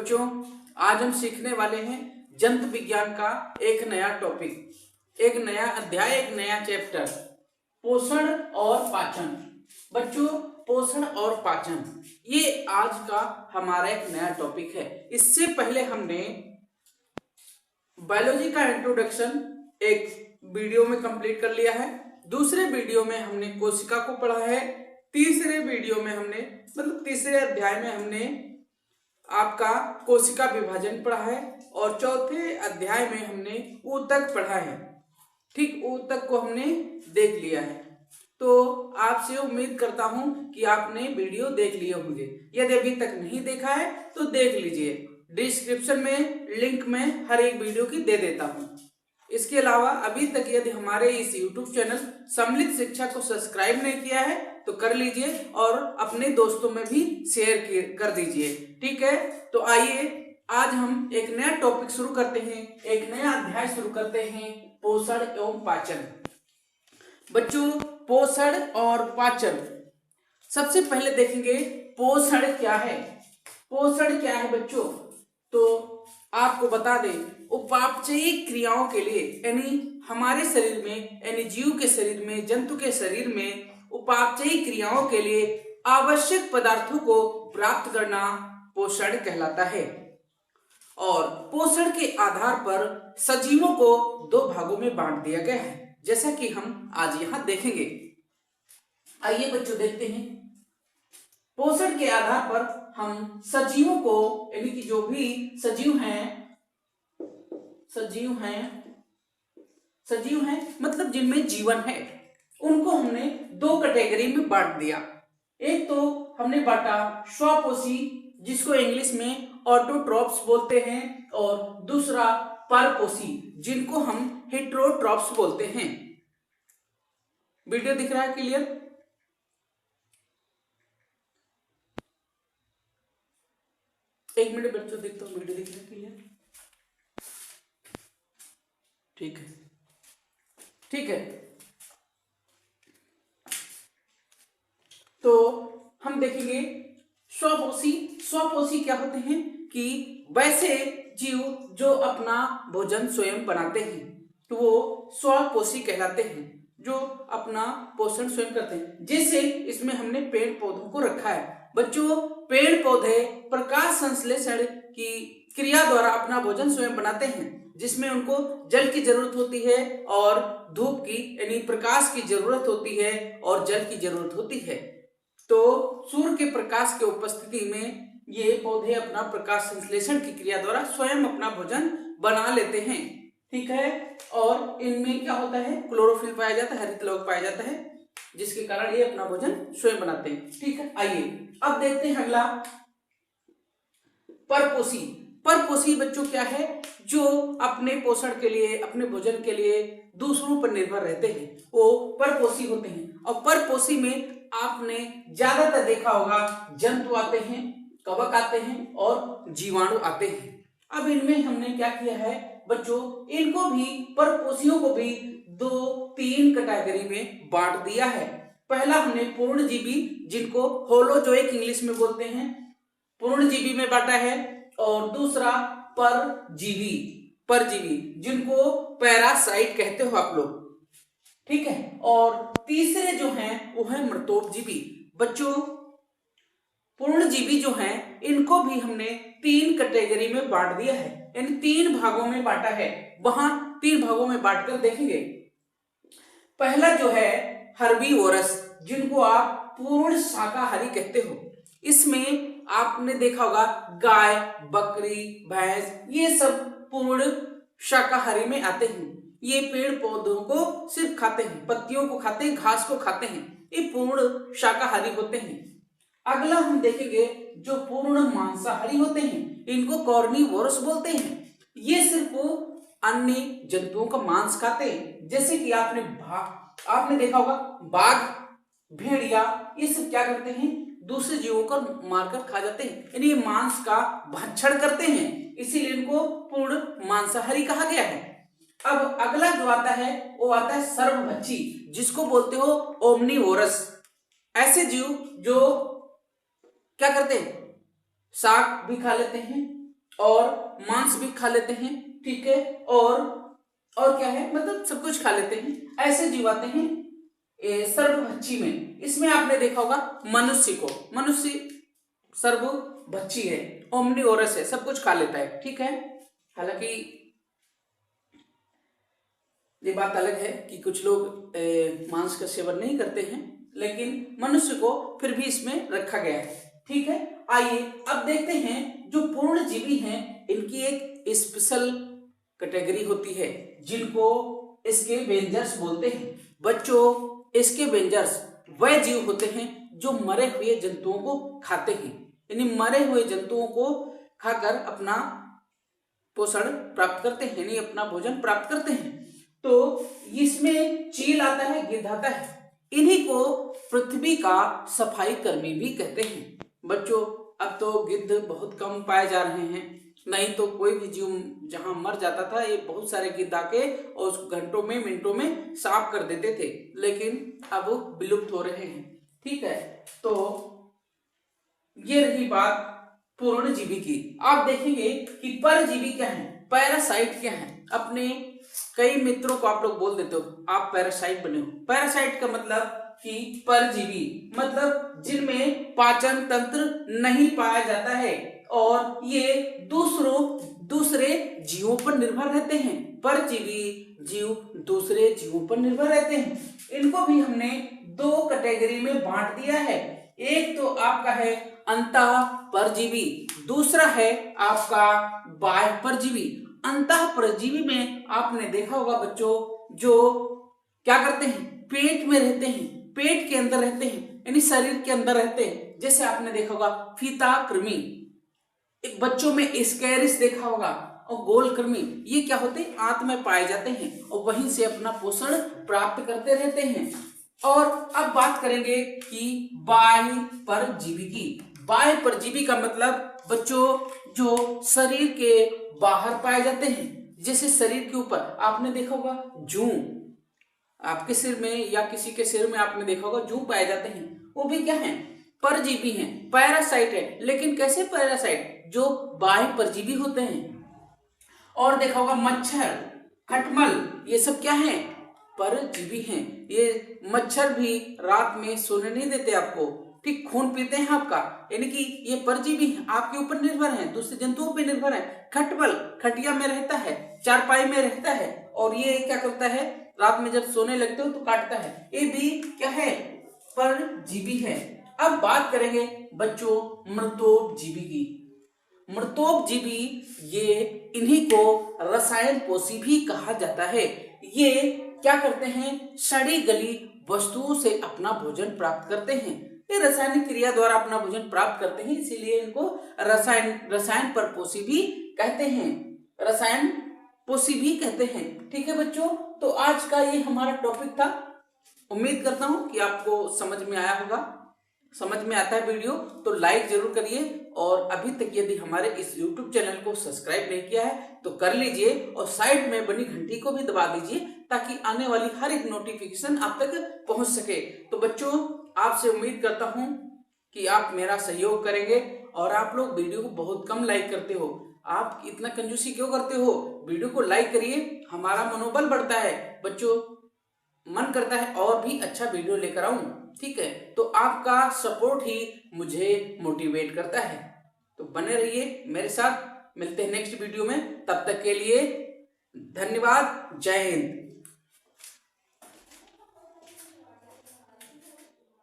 बच्चों, आज हम सीखने वाले हैं जंतु विज्ञान का एक नया टॉपिक, एक नया अध्याय, एक नया चैप्टर, पोषण और पाचन। बच्चों, पोषण और पाचन ये आज का हमारा एक नया टॉपिक है। इससे पहले हमने बायोलॉजी का इंट्रोडक्शन एक वीडियो में कंप्लीट कर लिया है। दूसरे वीडियो में हमने कोशिका को पढ़ा है। तीसरे वीडियो में हमने तीसरे अध्याय में हमने आपका कोशिका विभाजन पढ़ा है और चौथे अध्याय में हमने ऊतक पढ़ा है। ठीक, ऊतक को हमने देख लिया है। तो आपसे उम्मीद करता हूं कि आपने वीडियो देख लिए होंगे। यदि अभी तक नहीं देखा है तो देख लीजिए, डिस्क्रिप्शन में लिंक में हर एक वीडियो की दे देता हूं। इसके अलावा अभी तक यदि हमारे इस YouTube चैनल सम्मिलित शिक्षा को सब्सक्राइब नहीं किया है तो कर लीजिए और अपने दोस्तों में भी शेयर कर दीजिए। ठीक है, तो आइए आज हम एक नया टॉपिक शुरू करते हैं, एक नया अध्याय शुरू करते हैं, पोषण एवं पाचन। बच्चों, पोषण और पाचन, सबसे पहले देखेंगे पोषण क्या है। पोषण क्या है बच्चों, तो आपको बता दें, उपापचयी क्रियाओं के लिए यानी हमारे शरीर में, यानी जीव के शरीर में, जंतु के शरीर में उपापचयी क्रियाओं के लिए आवश्यक पदार्थों को प्राप्त करना पोषण कहलाता है। और पोषण के आधार पर सजीवों को दो भागों में बांट दिया गया है, जैसा कि हम आज यहां देखेंगे। आइए बच्चों देखते हैं। पोषण के आधार पर हम सजीवों को, यानी कि जो भी सजीव हैं मतलब जिनमें जीवन है, उनको हमने दो कैटेगरी में बांट दिया। एक तो हमने बांटा स्वपोषी, जिसको इंग्लिश में ऑटोट्रॉप्स बोलते हैं, और दूसरा परपोषी, जिनको हम हेटेरोट्रॉप्स बोलते हैं। वीडियो दिख रहा है क्लियर? एक मिनट बच्चों, देखता हूँ वीडियो दिख रहा है क्लियर? ठीक है, ठीक है। तो हम देखेंगे स्वपोषी क्या होते हैं कि वैसे जीव जो अपना भोजन स्वयं बनाते हैं, तो वो स्वपोषी कहलाते हैं, जो अपना पोषण स्वयं करते हैं। जैसे इसमें हमने पेड़ पौधों को रखा है। बच्चों, पेड़ पौधे प्रकाश संश्लेषण की क्रिया द्वारा अपना भोजन स्वयं बनाते हैं, जिसमें उनको जल की जरूरत होती है और धूप की यानी प्रकाश की जरूरत होती है और जल की जरूरत होती है। तो सूर्य के प्रकाश के उपस्थिति में ये पौधे अपना प्रकाश संश्लेषण की क्रिया द्वारा स्वयं अपना भोजन बना लेते हैं। ठीक है, और इनमें क्या होता है, क्लोरोफिल पाया जाता है, हरित लौह पाया जाता है, जिसके कारण ये अपना भोजन स्वयं बनाते हैं। ठीक है, आइए अब देखते हैं अगला, परपोषी। परपोषी बच्चों क्या है, जो अपने पोषण के लिए, अपने भोजन के लिए दूसरों पर निर्भर रहते हैं, वो परपोषी होते हैं। और परपोषी में आपने ज्यादातर देखा होगा, जंतु आते हैं, कवक आते हैं और जीवाणु आते हैं। अब इनमें हमने क्या किया है बच्चों, इनको भी, परपोषियों को भी तीन कैटेगरी में बांट दिया है। पहला हमने पूर्णजीवी, जिनको होलोजोइक इंग्लिश में बोलते हैं, पूर्णजीवी में बांटा है, और दूसरा परजीवी, जिनको पैरासाइट कहते हो आप लोग। ठीक है, और तीसरे जो हैं वो है मृतोपजीवी। बच्चों, पूर्णजीवी जो हैं, इनको भी हमने तीन कैटेगरी में बांट दिया है, यानी तीन भागों में बांटा है। वहां तीन भागों में बांटकर देखेंगे। पहला जो है हर्बीवोरस, जिनको आप पूर्ण शाकाहारी कहते हो। इसमें आपने देखा होगा गाय, बकरी, भैंस, ये सब पूर्ण शाकाहारी में आते हैं। ये पेड़ पौधों को सिर्फ खाते हैं, पत्तियों को खाते हैं, घास को खाते हैं, ये पूर्ण शाकाहारी होते हैं। अगला हम देखेंगे जो पूर्ण मांसाहारी होते हैं, इनको कार्निवोरस बोलते हैं। ये सिर्फ अन्य जंतुओं का मांस खाते हैं, जैसे कि आपने देखा होगा बाघ, भेड़िया, ये सब क्या करते हैं, दूसरे जीवों को मारकर खा जाते हैं, यानी ये मांस का भक्षण करते हैं, इसीलिए इनको पूर्ण मांसाहारी कहा गया है। अब अगला जो आता है वो आता है सर्वभक्षी, जिसको बोलते हो ओमनीवोरस। ऐसे जीव जो क्या करते हैं, शाक भी खा लेते हैं, और मांस भी खा लेते हैं, ठीक है, और क्या है, मतलब सब कुछ खा लेते हैं। ऐसे जीव आते हैं सर्वभक्षी में। इसमें आपने देखा होगा मनुष्य को, मनुष्य सर्वभक्षी है, ओमनिवोरस है, सब कुछ खा लेता है, ठीक है। हालांकि ये बात अलग है कि कुछ लोग मांस का सेवन नहीं करते हैं, लेकिन मनुष्य को फिर भी इसमें रखा गया है, ठीक है। आइए अब देखते हैं जो पूर्णजीवी हैं, इनकी एक स्पेशल कैटेगरी होती है जिनको स्कैवेंजर्स बोलते हैं। बच्चों स्कैवेंजर्स वह जीव होते हैं जो मरे हुए जंतुओं को खाते हैं, यानी मरे हुए जंतुओं को खाकर अपना पोषण प्राप्त करते हैं, यानी अपना भोजन प्राप्त करते हैं। तो इसमें चील आता है, गिद्ध आता है, इन्हीं को पृथ्वी का सफाई कर्मी भी कहते हैं। बच्चों अब तो गिद्ध बहुत कम पाए जा रहे हैं, नहीं तो कोई भी जीव जहां मर जाता था ये बहुत सारे गिद्ध आके और उस घंटों में मिनटों में साफ कर देते थे, लेकिन अब विलुप्त हो रहे हैं, ठीक है। तो ये रही बात पूर्णजीवी की। आप देखेंगे कि परजीवी क्या है, पैरासाइट क्या है। अपने कई मित्रों को आप लोग बोल देते हो आप पैरासाइट बने हो। पैरासाइट का मतलब कि परजीवी मतलब जिनमें पाचन तंत्र नहीं पाया जाता है और ये दूसरे जीवों पर निर्भर रहते हैं। परजीवी जीव दूसरे जीवों पर निर्भर रहते हैं। इनको भी हमने दो कैटेगरी में बांट दिया है। एक तो आपका है अंतः परजीवी, दूसरा है आपका बाह्य परजीवी। अंतः परजीवी में आपने देखा होगा बच्चों, जो क्या करते हैं, पेट में रहते हैं, पेट के अंदर रहते हैं, यानी शरीर के अंदर रहते हैं। जैसे आपने देखा होगा फीता कृमि, एक बच्चों में स्कैरिस देखा होगा, और गोल कृमि, ये क्या होते हैं, आंत में पाए जाते हैं और वहीं से अपना पोषण प्राप्त करते रहते हैं। और अब बात करेंगे कि बाह्य परजीवी की। बाह्य परजीवी का मतलब बच्चों जो शरीर के बाहर पाए जाते हैं, जैसे शरीर के ऊपर आपने देखा होगा जूं, आपके सिर में या किसी के सिर में आपने देखा होगा जूं पाए जाते हैं, वो भी क्या है, परजीवी हैं, पैरासाइट है। लेकिन कैसे पैरासाइट, जो बाह्य परजीवी होते हैं। और देखा होगा मच्छर, खटमल, ये सब क्या है, परजीवी हैं। ये मच्छर भी रात में सोने नहीं देते आपको, ठीक, खून पीते हैं आपका, यानी कि ये परजीवी हैं, आपके ऊपर निर्भर हैं, दूसरे जंतुओं पे निर्भर है। खटमल खटिया में रहता है, चारपाई में रहता है, और ये क्या करता है, रात में जब सोने लगते हो तो काटता है। ये भी क्या है, परजीवी है। अब बात करेंगे बच्चों मृतोपजीवी की। मृतोपजीवी ये इन्हीं को रसायन पोषी भी कहा जाता है। ये क्या करते हैं, सड़ी गली वस्तुओं से अपना भोजन प्राप्त करते हैं। ये रासायनिक क्रिया द्वारा अपना भोजन प्राप्त करते हैं, इसीलिए इनको रसायन पर पोषी भी कहते हैं, रसायन पोषी भी कहते हैं, ठीक है बच्चों। तो आज का ये हमारा टॉपिक था। उम्मीद करता हूं कि आपको समझ में आया होगा। समझ में आता है वीडियो तो लाइक जरूर करिए, और अभी तक यदि हमारे इस YouTube चैनल को सब्सक्राइब नहीं किया है तो कर लीजिए, और साइड में बनी घंटी को भी दबा दीजिए ताकि आने वाली हर एक नोटिफिकेशन आप तक पहुंच सके। तो बच्चों आपसे उम्मीद करता हूं कि आप मेरा सहयोग करेंगे, और आप लोग वीडियो को बहुत कम लाइक करते हो, आप इतना कंजूसी क्यों करते हो, वीडियो को लाइक करिए, हमारा मनोबल बढ़ता है बच्चों, मन करता है और भी अच्छा वीडियो लेकर आऊं, ठीक है। तो आपका सपोर्ट ही मुझे मोटिवेट करता है। तो बने रहिए मेरे साथ, मिलते हैं नेक्स्ट वीडियो में, तब तक के लिए धन्यवाद, जय हिंद।